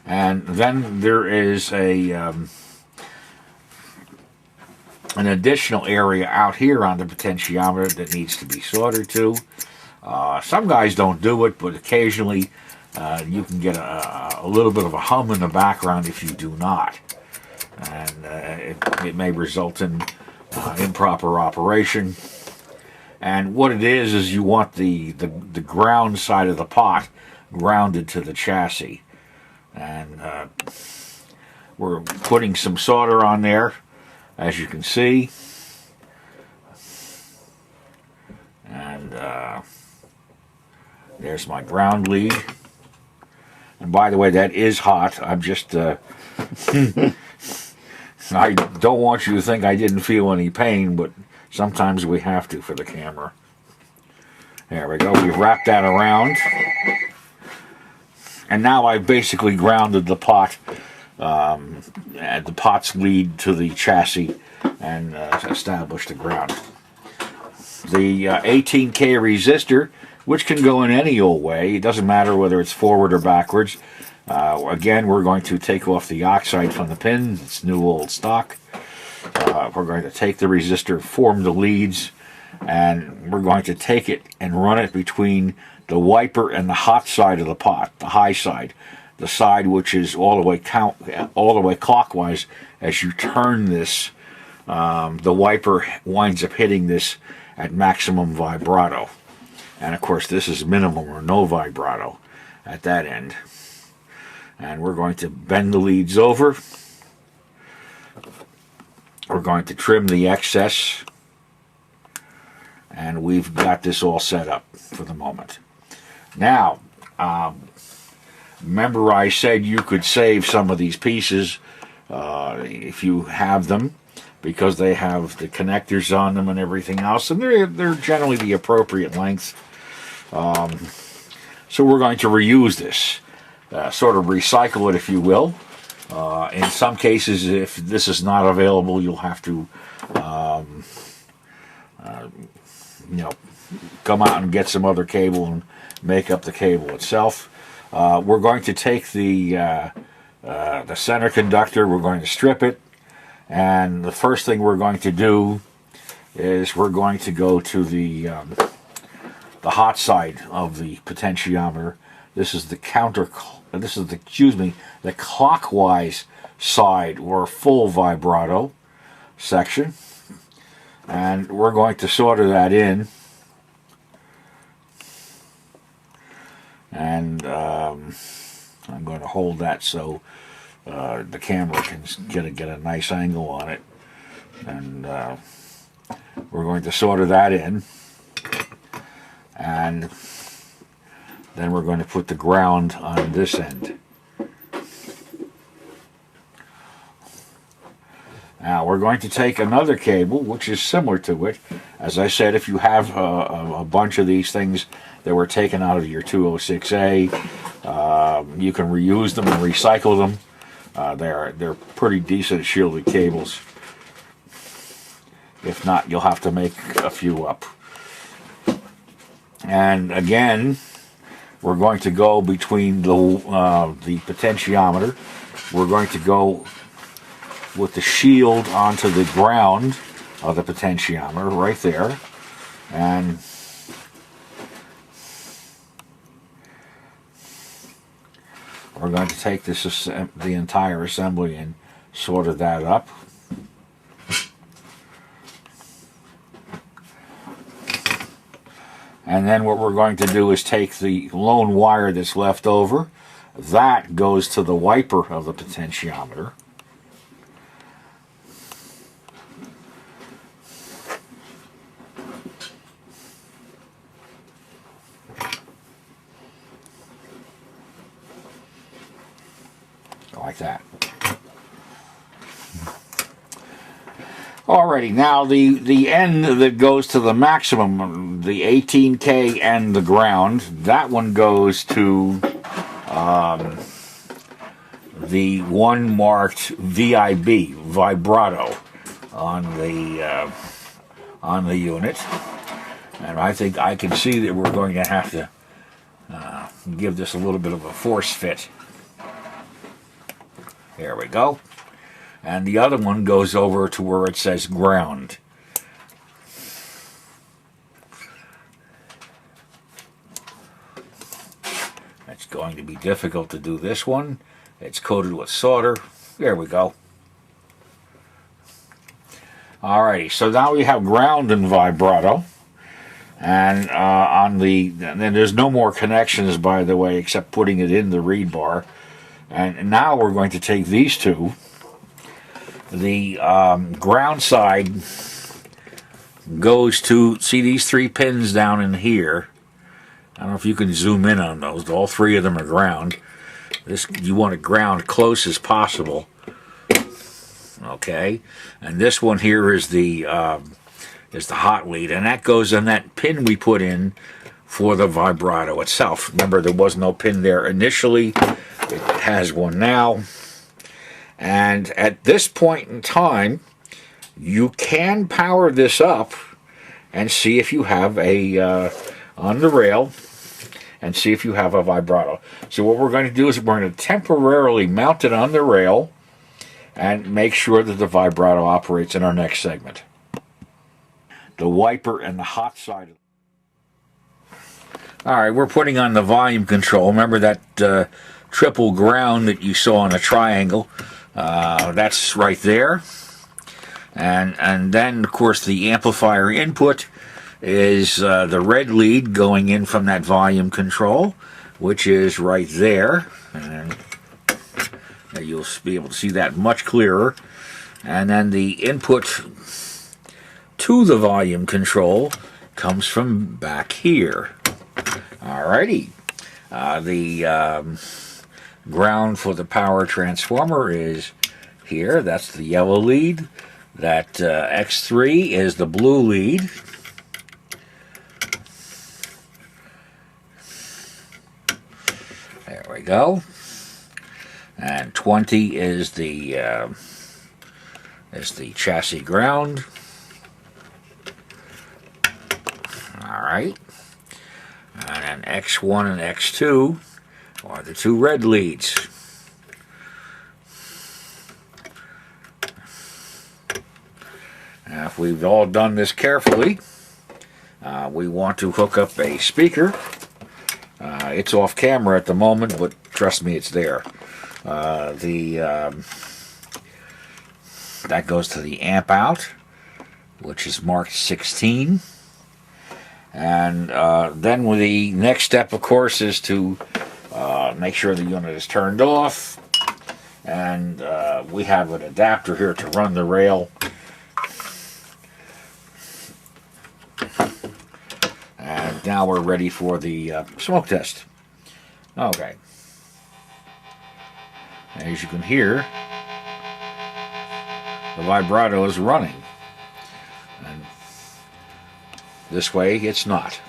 And then there is an additional area out here on the potentiometer that needs to be soldered to. Some guys don't do it, but occasionally you can get a little bit of a hum in the background if you do not. And it may result in improper operation. And what it is you want the ground side of the pot grounded to the chassis. And we're putting some solder on there, as you can see. And there's my ground lead. And by the way, that is hot. I'm just I don't want you to think I didn't feel any pain, but sometimes we have to for the camera. There we go. We've wrapped that around. And now I've basically grounded the pot, the pot's lead to the chassis, and established the ground. The 18K resistor, which can go in any old way, it doesn't matter whether it's forward or backwards. Again, we're going to take off the oxide from the pin. It's new old stock. We're going to take the resistor, form the leads, and we're going to take it and run it between the wiper and the hot side of the pot, the high side, the side which is all the way clockwise. As you turn this, the wiper winds up hitting this at maximum vibrato. And of course this is minimum or no vibrato at that end. And we're going to bend the leads over. We're going to trim the excess. And we've got this all set up for the moment. Now, remember I said you could save some of these pieces if you have them, because they have the connectors on them and everything else, and they're generally the appropriate length. So we're going to reuse this, sort of recycle it, if you will. In some cases, if this is not available, you'll have to come out and get some other cable and make up the cable itself. We're going to take the center conductor, we're going to strip it, and the first thing we're going to do is we're going to go to the hot side of the potentiometer. This is the the clockwise side, or full vibrato section, and we're going to solder that in. And I'm going to hold that so the camera can get a nice angle on it. And we're going to solder that in. And then we're going to put the ground on this end. Now we're going to take another cable which is similar to it. As I said, if you have a bunch of these things that were taken out of your 206A, you can reuse them and recycle them. They're pretty decent shielded cables. If not, you'll have to make a few up. And again, we're going to go between the potentiometer. We're going to go with the shield onto the ground of the potentiometer right there, and we're going to take this the entire assembly and solder that up. And then what we're going to do is take the lone wire that's left over. That goes to the wiper of the potentiometer. Like that. Alrighty, now the end that goes to the maximum, the 18K and the ground, that one goes to the one marked VIB, Vibrato, on the unit. And I think I can see that we're going to have to give this a little bit of a force fit. There we go. And the other one goes over to where it says ground. It's going to be difficult to do this one. It's coated with solder. There we go. Alrighty, so now we have ground and vibrato. And then there's no more connections, by the way, except putting it in the reed bar. And now we're going to take these two. The ground side goes to, see these 3 pins down in here. I don't know if you can zoom in on those. All 3 of them are ground. This, you want it ground close as possible. Okay, and this one here is the hot lead, and that goes in that pin we put in for the vibrato itself. Remember, there was no pin there initially. It has one now. And at this point in time, you can power this up and see if you have a on the rail and see if you have a vibrato. So what we're going to do is we're going to temporarily mount it on the rail and make sure that the vibrato operates in our next segment. The wiper and the hot side. Alright, we're putting on the volume control. Remember that triple ground that you saw in a triangle? That's right there. And then, of course, the amplifier input is the red lead going in from that volume control, which is right there. And you'll be able to see that much clearer. And then the input to the volume control comes from back here. Alrighty. The ground for the power transformer is here. That's the yellow lead. That X3 is the blue lead. There we go. And 20 is the chassis ground. All right. And then X1 and X2 are the 2 red leads. Now, if we've all done this carefully, we want to hook up a speaker. It's off camera at the moment, but trust me, it's there. That goes to the amp out, which is marked 16. And then the next step, of course, is to make sure the unit is turned off. And we have an adapter here to run the rail. And now we're ready for the smoke test. Okay. As you can hear, the vibrato is running. And this way, it's not.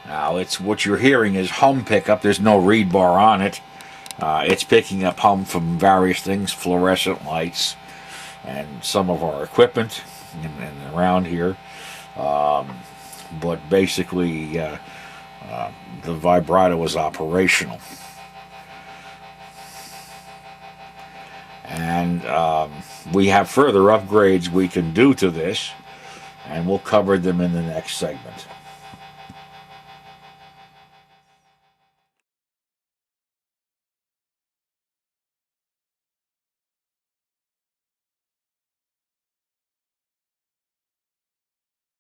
Now, what you're hearing is hum pickup. There's no reed bar on it. It's picking up hum from various things, fluorescent lights, and some of our equipment and around here. But basically, the vibrato is operational. And we have further upgrades we can do to this, and we'll cover them in the next segment.